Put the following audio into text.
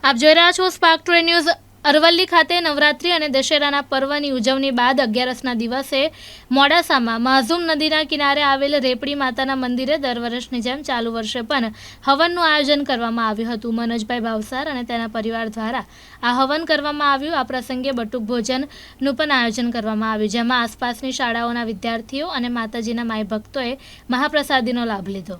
આપ જોઈ રહ્યા છો સ્પાર્ક ટુડે ન્યૂઝ। અરવલ્લી ખાતે નવરાત્રી અને દશેરાના પર્વની ઉજવણી બાદ 11ના દિવસે મોડાસામાં માઝૂમ નદીના કિનારે આવેલ રેપડી માતાના મંદિરે દર વર્ષની જેમ ચાલુ વર્ષે પણ હવનનું આયોજન કરવામાં આવ્યું હતું। મનોજભાઈ ભાવસાર અને તેના પરિવાર દ્વારા આ હવન કરવામાં આવ્યું। આ પ્રસંગે બટુક ભોજનનું પણ આયોજન કરવામાં આવ્યું, જેમાં આસપાસની શાળાઓના વિદ્યાર્થીઓ અને માતાજીના માઈ ભક્તોએ મહાપ્રસાદીનો લાભ લીધો।